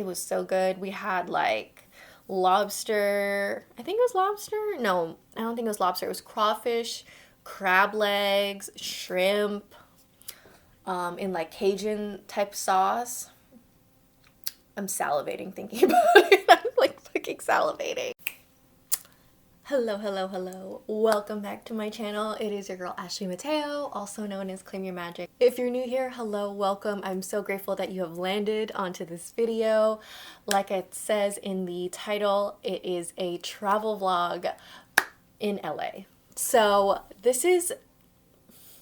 It was so good. We had like lobster. I think it was lobster. No, I don't think it was lobster. It was crawfish, crab legs, shrimp, in like Cajun type sauce. I'm salivating thinking about it. I'm like fucking salivating. Hello, hello, hello. Welcome back to my channel. It is your girl Ashley Mateo, also known as Claim Your Magic. If you're new here, hello, welcome. I'm so grateful that you have landed onto this video. Like it says in the title, it is a travel vlog in LA. So this is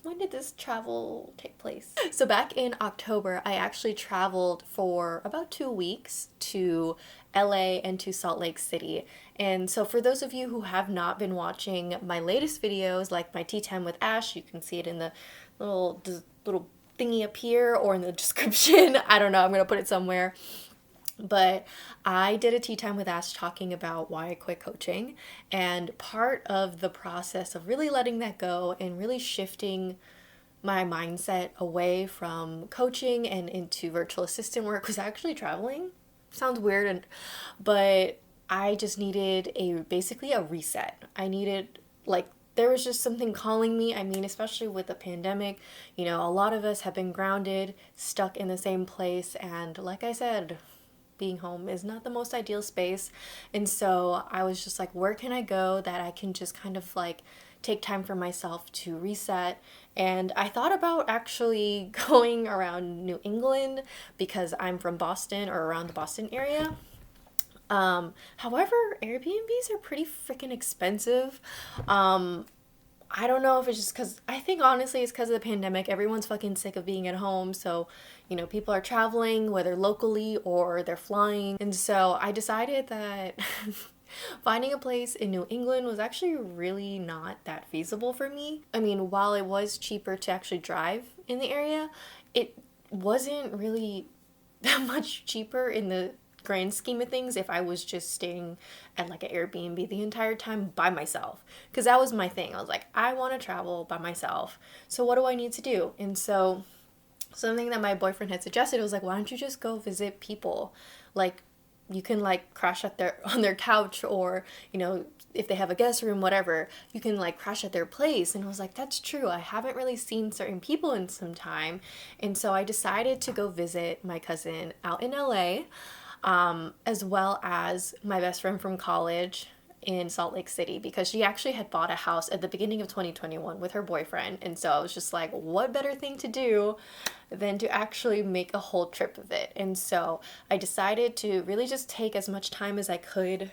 when did this travel take place? So back in October, I actually traveled for about 2 weeks to LA and to Salt Lake City. And so for those of you who have not been watching my latest videos, like my tea time with Ash, you can see it in the little thingy up here or in the description. I don't know, I'm gonna put it somewhere. But I did a tea time with Ash talking about why I quit coaching, and part of the process of really letting that go and really shifting my mindset away from coaching and into virtual assistant work was actually traveling. Sounds weird, but I just needed basically a reset. I needed, like, there was just something calling me. I mean, especially with the pandemic, a lot of us have been grounded, stuck in the same place, and like I said, being home is not the most ideal space. And so I was just like, where can I go that I can just kind of like take time for myself to reset? And I thought about actually going around New England because I'm from Boston or around the Boston area. However, Airbnbs are pretty freaking expensive. I don't know if it's just because, I think honestly it's because of the pandemic. Everyone's fucking sick of being at home. So, people are traveling, whether locally or they're flying. And so I decided that finding a place in New England was actually really not that feasible for me. I mean, while it was cheaper to actually drive in the area, it wasn't really that much cheaper in the grand scheme of things if I was just staying at like an Airbnb the entire time by myself, because that was my thing. I was like, I want to travel by myself, so what do I need to do? And so something that my boyfriend had suggested was like, why don't you just go visit people? Like, you can like crash at on their couch, or if they have a guest room, whatever, you can like crash at their place. And I was like, that's true, I haven't really seen certain people in some time. And so I decided to go visit my cousin out in LA, as well as my best friend from college in Salt Lake City, because she actually had bought a house at the beginning of 2021 with her boyfriend. And so I was just like, what better thing to do than to actually make a whole trip of it? And so I decided to really just take as much time as I could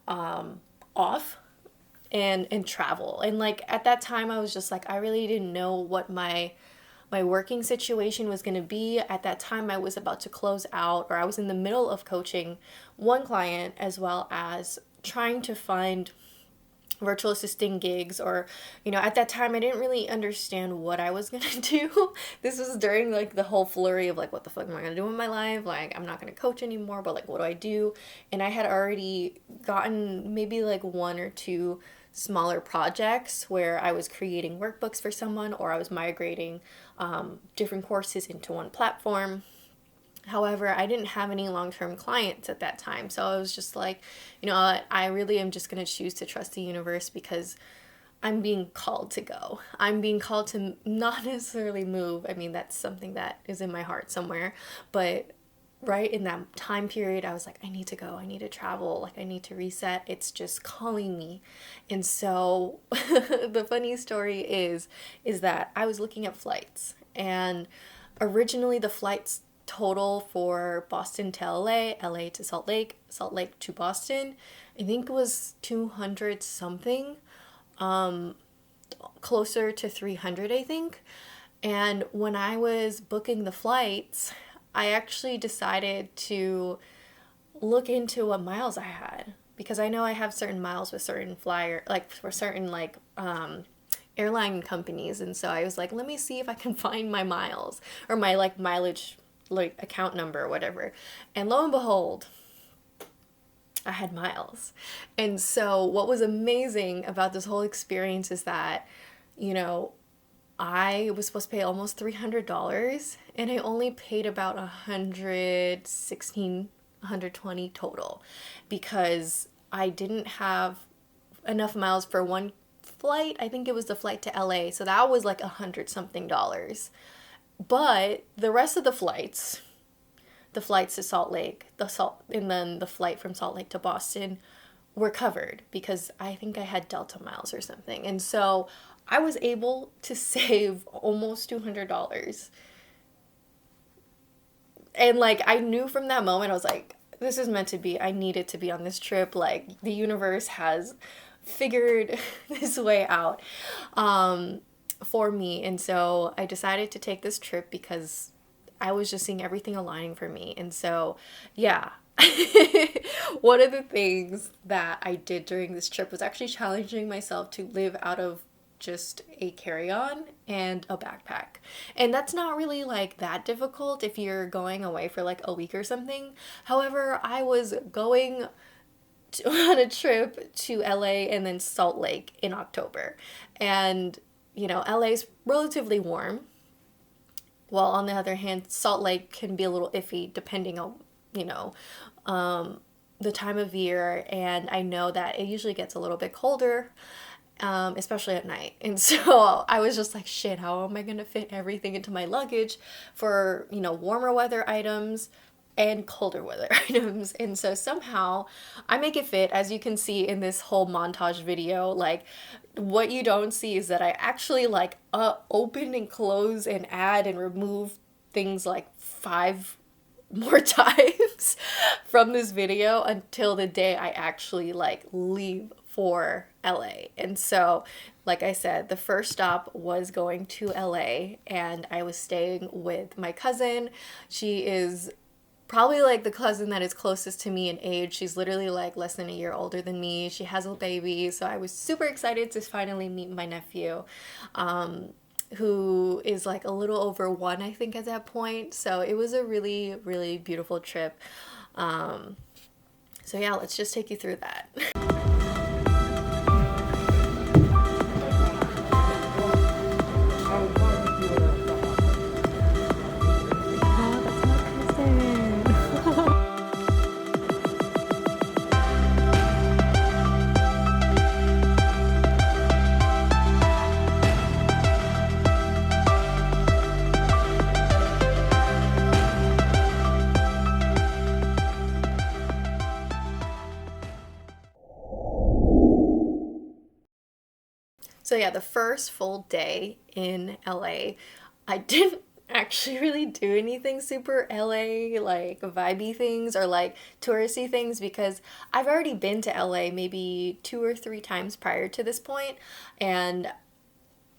off and travel. And like at that time I was just like, I really didn't know what my working situation was going to be. At that time I was about to close out, or I was in the middle of coaching one client, as well as trying to find virtual assisting gigs, or at that time I didn't really understand what I was gonna do. This was during like the whole flurry of like, what the fuck am I gonna do in my life? Like, I'm not gonna coach anymore, but like, what do I do? And I had already gotten maybe like one or two smaller projects where I was creating workbooks for someone, or I was migrating different courses into one platform. However, I didn't have any long-term clients at that time. So I was just like, I really am just going to choose to trust the universe, because I'm being called to go. I'm being called to not necessarily move. I mean, that's something that is in my heart somewhere. But right in that time period, I was like, I need to go. I need to travel. Like, I need to reset. It's just calling me. And so the funny story is that I was looking at flights, and originally the flights total for Boston to LA, LA to Salt Lake, Salt Lake to Boston, I think it was 200 something, closer to 300, I think. And when I was booking the flights, I actually decided to look into what miles I had, because I know I have certain miles with certain like for certain like airline companies. And so I was like, let me see if I can find my miles, or my like mileage like account number or whatever. And lo and behold, I had miles. And so what was amazing about this whole experience is that, I was supposed to pay almost $300, and I only paid about $116 120 total, because I didn't have enough miles for one flight. I think it was the flight to LA, so that was like $100 something. But the rest of the flights to Salt Lake, and then the flight from Salt Lake to Boston were covered because I think I had Delta miles or something. And so I was able to save almost $200. And like I knew from that moment, I was like, this is meant to be. I needed to be on this trip. Like the universe has figured this way out for me. And so I decided to take this trip because I was just seeing everything aligning for me. And so, yeah. One of the things that I did during this trip was actually challenging myself to live out of just a carry-on and a backpack. And that's not really like that difficult if you're going away for like a week or something. However, I was going on a trip to LA and then Salt Lake in October. And, you know, LA's relatively warm. While on the other hand, Salt Lake can be a little iffy depending on, you know, the time of year. And I know that it usually gets a little bit colder, especially at night. And so I was just like, shit, how am I going to fit everything into my luggage for, you know, warmer weather items and colder weather items? And so somehow I make it fit, as you can see in this whole montage video. Like, what you don't see is that I actually like open and close and add and remove things like 5 more times from this video until the day I actually like leave for LA. And so, like I said, the first stop was going to LA, and I was staying with my cousin. She is probably like the cousin that is closest to me in age. She's literally like less than a year older than me. She has a baby, so I was super excited to finally meet my nephew, who is like a little over 1, I think, at that point. So it was a really, really beautiful trip. So yeah, let's just take you through that. So yeah, the first full day in LA, I didn't actually really do anything super LA, like vibey things or like touristy things, because I've already been to LA maybe 2 or 3 times prior to this point, and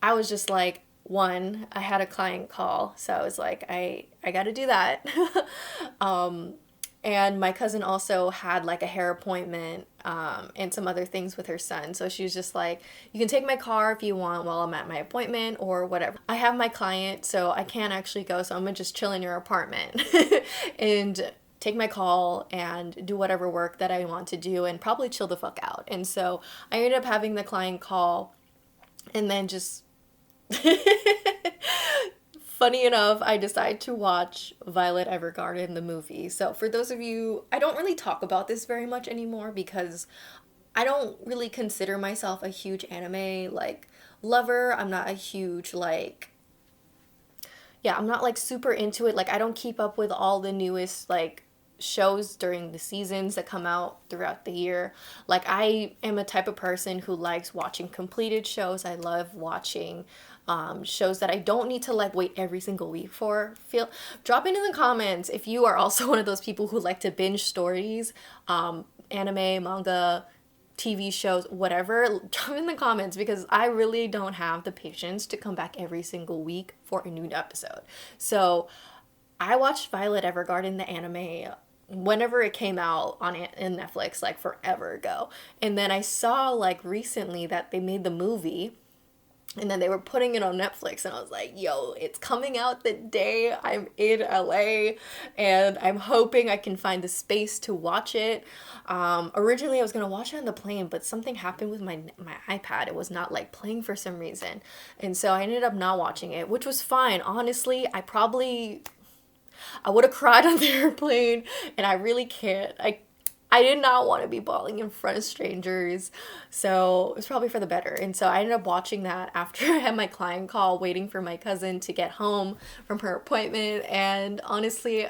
I was just like, one, I had a client call, so I was like, I got to do that. And my cousin also had like a hair appointment, and some other things with her son. So she was just like, you can take my car if you want while I'm at my appointment or whatever. I have my client, so I can't actually go. So I'm gonna just chill in your apartment and take my call and do whatever work that I want to do and probably chill the fuck out. And so I ended up having the client call, and then just funny enough, I decided to watch Violet Evergarden, the movie. So for those of you, I don't really talk about this very much anymore because I don't really consider myself a huge anime like lover. I'm not a huge like, yeah, I'm not like super into it. Like I don't keep up with all the newest like shows during the seasons that come out throughout the year. Like I am a type of person who likes watching completed shows. I love watching shows that I don't need to like wait every single week for. Drop it in the comments if you are also one of those people who like to binge stories, anime, manga, TV shows, whatever. Drop in the comments, because I really don't have the patience to come back every single week for a new episode. So I watched Violet Evergarden, the anime, whenever it came out in Netflix, like forever ago. And then I saw like recently that they made the movie, and then they were putting it on Netflix, and I was like, yo, it's coming out the day I'm in LA, and I'm hoping I can find the space to watch it. Originally I was gonna watch it on the plane, but something happened with my iPad. It was not like playing for some reason. And so I ended up not watching it, which was fine. Honestly, I probably I would have cried on the airplane, and I really can't. I did not want to be bawling in front of strangers, so it was probably for the better. And so I ended up watching that after I had my client call, waiting for my cousin to get home from her appointment. And honestly,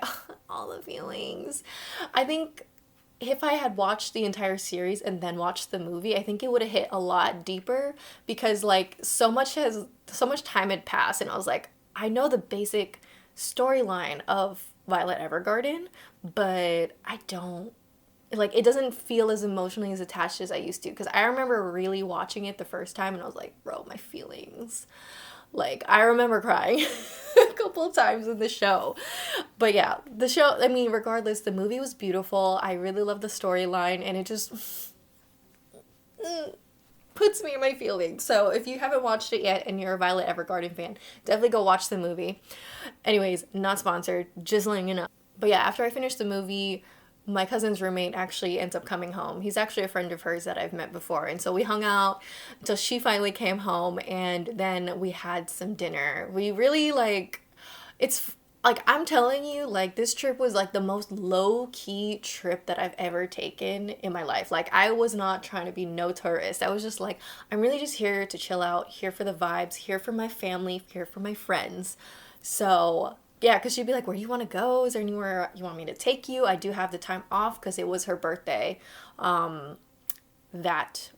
all the feelings. I think if I had watched the entire series and then watched the movie, I think it would have hit a lot deeper because like so much time had passed, and I was like, I know the basic storyline of Violet Evergarden, but I don't like it doesn't feel as emotionally as attached as I used to, because I remember really watching it the first time and I was like, bro, my feelings. Like, I remember crying a couple of times in the show. But yeah, the show, I mean, regardless, the movie was beautiful. I really love the storyline, and it just puts me in my feelings. So if you haven't watched it yet and you're a Violet Evergarden fan, definitely go watch the movie. Anyways, not sponsored, just letting you know. But yeah, after I finished the movie, my cousin's roommate actually ends up coming home. He's actually a friend of hers that I've met before. And so we hung out until she finally came home, and then we had some dinner. We really it's like, I'm telling you, like, this trip was like the most low-key trip that I've ever taken in my life. Like, I was not trying to be no tourist. I was just like, I'm really just here to chill out, here for the vibes, here for my family, here for my friends. So yeah, because she'd be like, where do you want to go? Is there anywhere you want me to take you? I do have the time off because it was her birthday that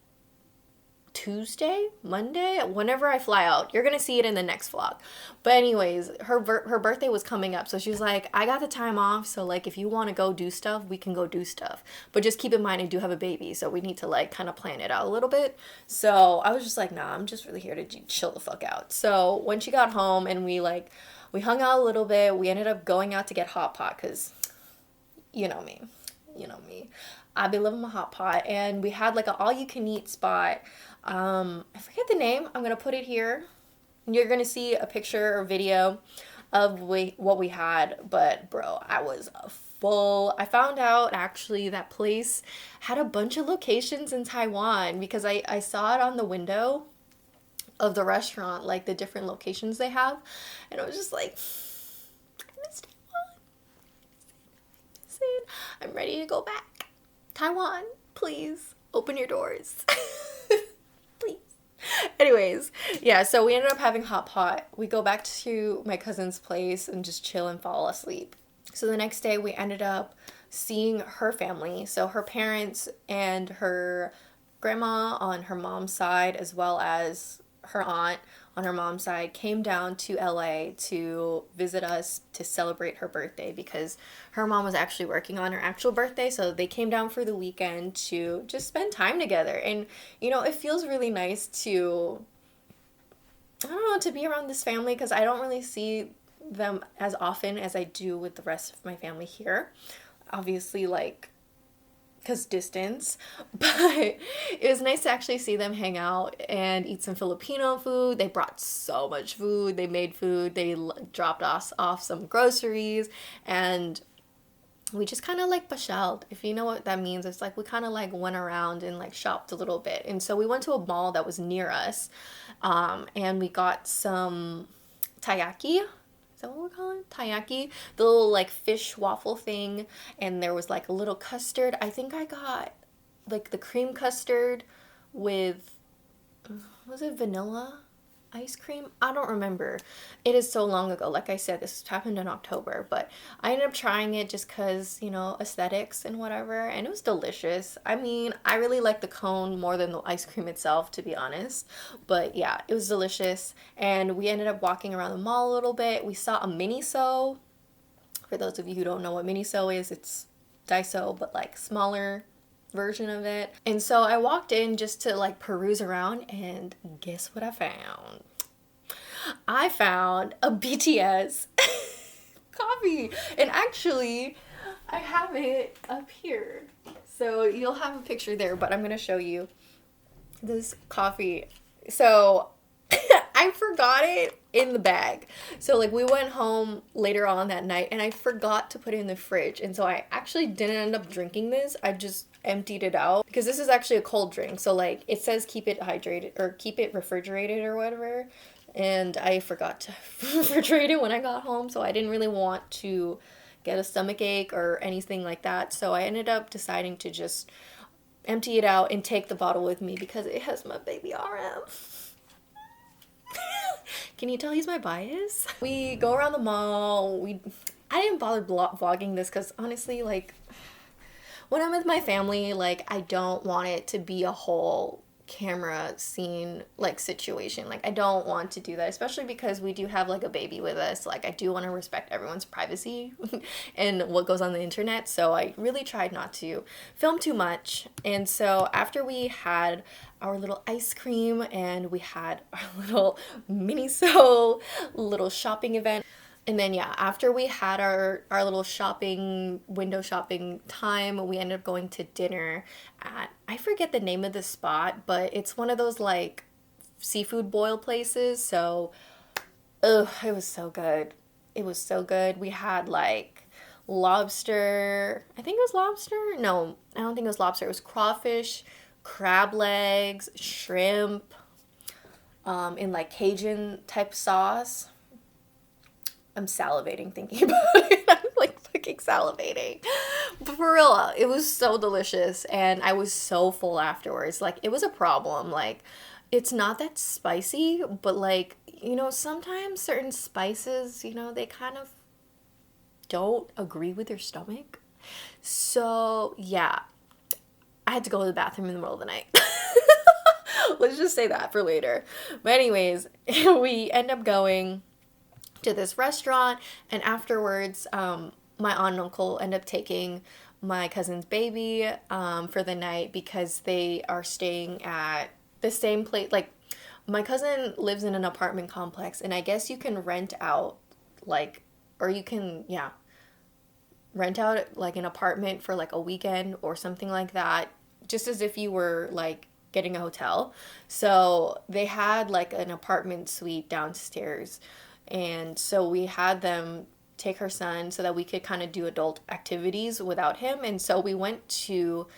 Tuesday, Monday, whenever I fly out. You're going to see it in the next vlog. But anyways, her birthday was coming up. So she was like, I got the time off. So like, if you want to go do stuff, we can go do stuff. But just keep in mind, I do have a baby. So we need to like kind of plan it out a little bit. So I was just like, nah, I'm just really here to chill the fuck out. So when she got home and we hung out a little bit. We ended up going out to get hot pot because you know me. You know me. I be loving my hot pot. And we had like an all-you-can-eat spot. I forget the name. I'm going to put it here. You're going to see a picture or video of what we had. But, bro, I was full. I found out, actually, that place had a bunch of locations in Taiwan because I saw it on the window of the restaurant, like the different locations they have, and I was just like, I miss Taiwan. I'm ready to go back. Taiwan, please open your doors. Please. Anyways, yeah, so we ended up having hot pot. We go back to my cousin's place and just chill and fall asleep. So the next day we ended up seeing her family, so her parents and her grandma on her mom's side, as well as her aunt on her mom's side, came down to LA to visit us to celebrate her birthday because her mom was actually working on her actual birthday. So they came down for the weekend to just spend time together. And, you know, it feels really nice to, I don't know, to be around this family because I don't really see them as often as I do with the rest of my family here. Obviously, like, because distance, but it was nice to actually see them hang out and eat some Filipino food. They brought so much food. They made food. They dropped us off some groceries, and we just kind of like pasyaled. If you know what that means, it's like we kind of like went around and like shopped a little bit. And so we went to a mall that was near us, and we got some taiyaki. Is that what we're calling it? Taiyaki, the little like fish waffle thing, and there was like a little custard. I think I got like the cream custard with, was it vanilla ice cream? I don't remember. It is so long ago. Like I said, this happened in October, but I ended up trying it just because, you know, aesthetics and whatever, and it was delicious. I mean, I really like the cone more than the ice cream itself, to be honest, but yeah, it was delicious. And we ended up walking around the mall a little bit. We saw a Miniso. For those of you who don't know what Miniso is, it's Daiso, but like smaller version of it. And so I walked in just to like peruse around, and guess what I found? I found a BTS coffee, and actually I have it up here, so you'll have a picture there, but I'm gonna show you this coffee. So I forgot it in the bag. So like we went home later on that night and I forgot to put it in the fridge. And so I actually didn't end up drinking this. I just emptied it out because this is actually a cold drink. So like it says keep it hydrated or keep it refrigerated or whatever. and I forgot to refrigerate it when I got home, so I didn't really want to get a stomach ache or anything like that. So I ended up deciding to just empty it out and take the bottle with me because it has my baby RM. Can you tell he's my bias? We go around the mall. I didn't bother vlogging this because honestly, like, when I'm with my family, like, I don't want it to be a whole camera scene, like, situation. Like, I don't want to do that, especially because we do have, like, a baby with us. Like, I do want to respect everyone's privacy and what goes on the internet. So I really tried not to film too much. And so after we had our little ice cream and we had our little little shopping event, and then yeah, after we had our little window shopping time, we ended up going to dinner at, I forget the name of the spot, but it's one of those like seafood boil places. So, ugh, it was so good. It was so good. We had like lobster. I think it was lobster. No, I don't think it was lobster. It was crawfish, crab legs, shrimp, in like Cajun type sauce. I'm salivating thinking about it. I'm like fucking salivating. But for real, it was so delicious and I was so full afterwards. Like, it was a problem. Like, it's not that spicy, but like, you know, sometimes certain spices, you know, they kind of don't agree with your stomach. So yeah, I had to go to the bathroom in the middle of the night. Let's just say that for later. But anyways, we end up going to this restaurant, and afterwards my aunt and uncle end up taking my cousin's baby for the night because they are staying at the same place. Like, my cousin lives in an apartment complex, and I guess you can rent out like, or you can, yeah, rent out like an apartment for like a weekend or something like that, just as if you were like getting a hotel. So they had like an apartment suite downstairs. And so we had them take her son so that we could kind of do adult activities without him. And so we went to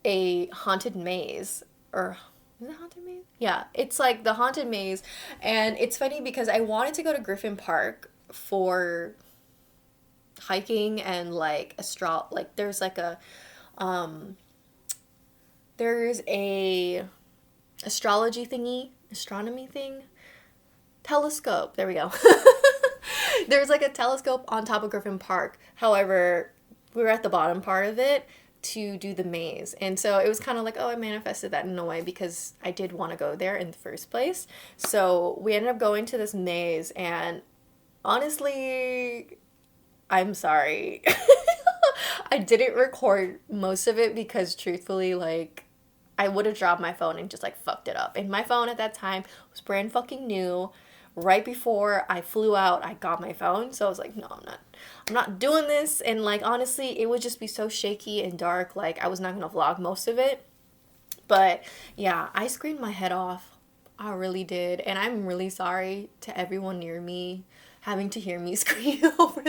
a haunted maze, or is it haunted maze? Yeah, it's like the haunted maze. And it's funny because I wanted to go to Griffith Park for hiking and like like there's like a there's a astronomy thing, telescope. There we go. There's like a telescope on top of Griffith Park. However, we were at the bottom part of it to do the maze. And so it was kind of like, oh, I manifested that in a way because I did want to go there in the first place. So we ended up going to this maze, and honestly, I'm sorry. I didn't record most of it because truthfully, like, I would have dropped my phone and just like fucked it up. And my phone at that time was brand fucking new. Right before I flew out, I got my phone. So I was like, no, I'm not doing this. And like, honestly, it would just be so shaky and dark. Like, I was not going to vlog most of it. But yeah, I screamed my head off. I really did. And I'm really sorry to everyone near me having to hear me scream over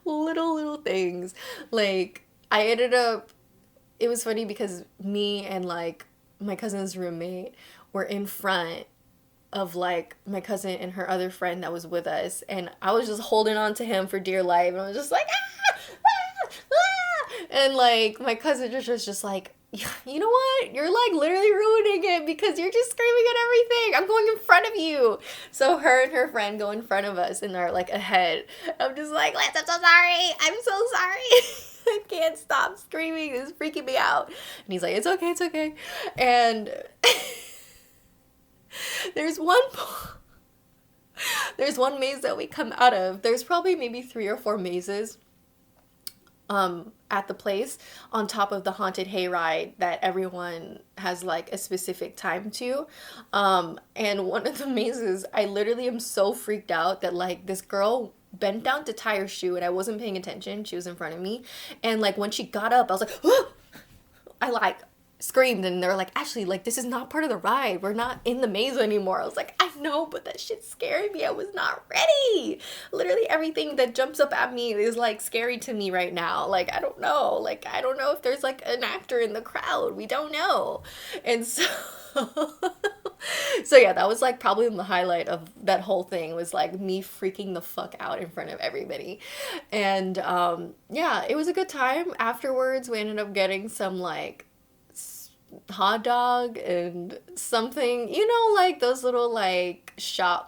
little things. Like, I ended up, it was funny because me and like my cousin's roommate were in front of like my cousin and her other friend that was with us, and I was just holding on to him for dear life, and I was just like, ah, ah, ah. And like my cousin was just like, you know what, you're like literally ruining it because you're just screaming at everything. I'm going in front of you. So her and her friend go in front of us and they're like ahead. I'm just like, Lance, I'm so sorry, I'm so sorry. I can't stop screaming, it's freaking me out. And he's like, it's okay. And there's one maze that we come out of. There's probably maybe 3 or 4 mazes at the place on top of the Haunted Hayride that everyone has like a specific time to. And one of the mazes, I literally am so freaked out that like this girl bent down to tie her shoe and I wasn't paying attention. She was in front of me. And like when she got up, I was like, oh! I like screamed, and they were like, actually, like, this is not part of the ride. We're not in the maze anymore. I was like, I know, but that shit scared me. I was not ready. Literally everything that jumps up at me is like scary to me right now. Like, I don't know. Like, I don't know if there's like an actor in the crowd. We don't know. And so So yeah, that was like probably the highlight of that whole thing, was like me freaking the fuck out in front of everybody. And yeah, it was a good time. Afterwards, we ended up getting some like hot dog and something, like those little like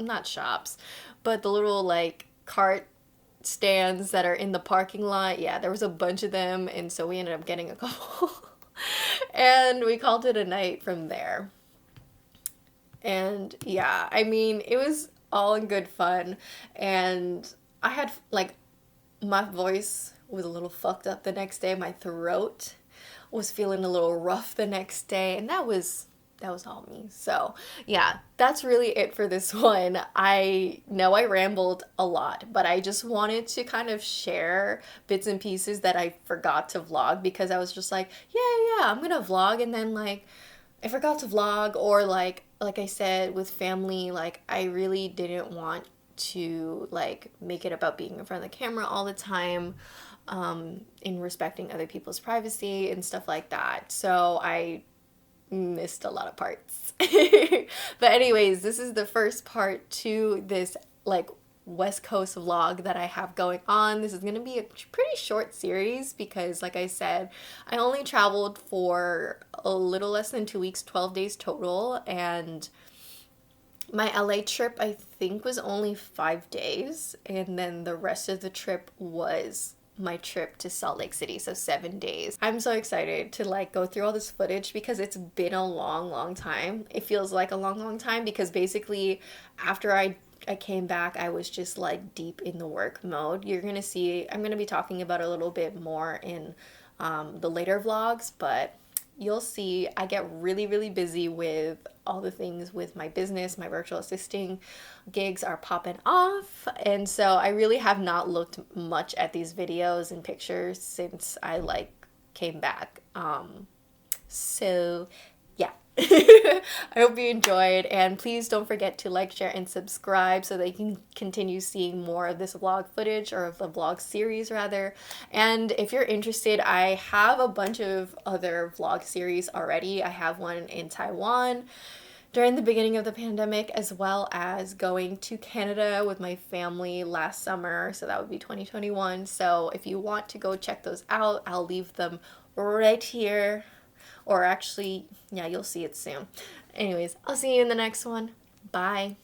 not shops, but the little like cart stands that are in the parking lot. Yeah, there was a bunch of them, and so we ended up getting a couple. And we called it a night from there. And yeah, I mean, it was all in good fun. And I had like, my voice was a little fucked up the next day. My throat was feeling a little rough the next day, and that was all me. So, yeah, that's really it for this one. I know I rambled a lot, but I just wanted to kind of share bits and pieces that I forgot to vlog, because I was just like, yeah, I'm gonna vlog, and then like I forgot to vlog, or like I said, with family, like I really didn't want to like make it about being in front of the camera all the time, in respecting other people's privacy and stuff like that. So I missed a lot of parts. But anyways, this is the first part to this like West Coast vlog that I have going on. This is going to be a pretty short series because, like I said, I only traveled for a little less than 2 weeks, 12 days total, and my LA trip I think was only 5 days, and then the rest of the trip was my trip to Salt Lake City, so 7 days. I'm so excited to like go through all this footage because it's been a long time. It feels like a long time because basically after I came back, I was just like deep in the work mode. You're gonna see, I'm gonna be talking about a little bit more in the later vlogs, but you'll see I get really busy with all the things with my business. My virtual assisting gigs are popping off, and so I really have not looked much at these videos and pictures since I like came back. So yeah. I hope you enjoyed, and please don't forget to like, share, and subscribe so that you can continue seeing more of this vlog footage, or of the vlog series rather. And if you're interested, I have a bunch of other vlog series already. I have one in Taiwan during the beginning of the pandemic, as well as going to Canada with my family last summer, so that would be 2021. So if you want to go check those out, I'll leave them right here. Or actually, yeah, you'll see it soon. Anyways, I'll see you in the next one. Bye.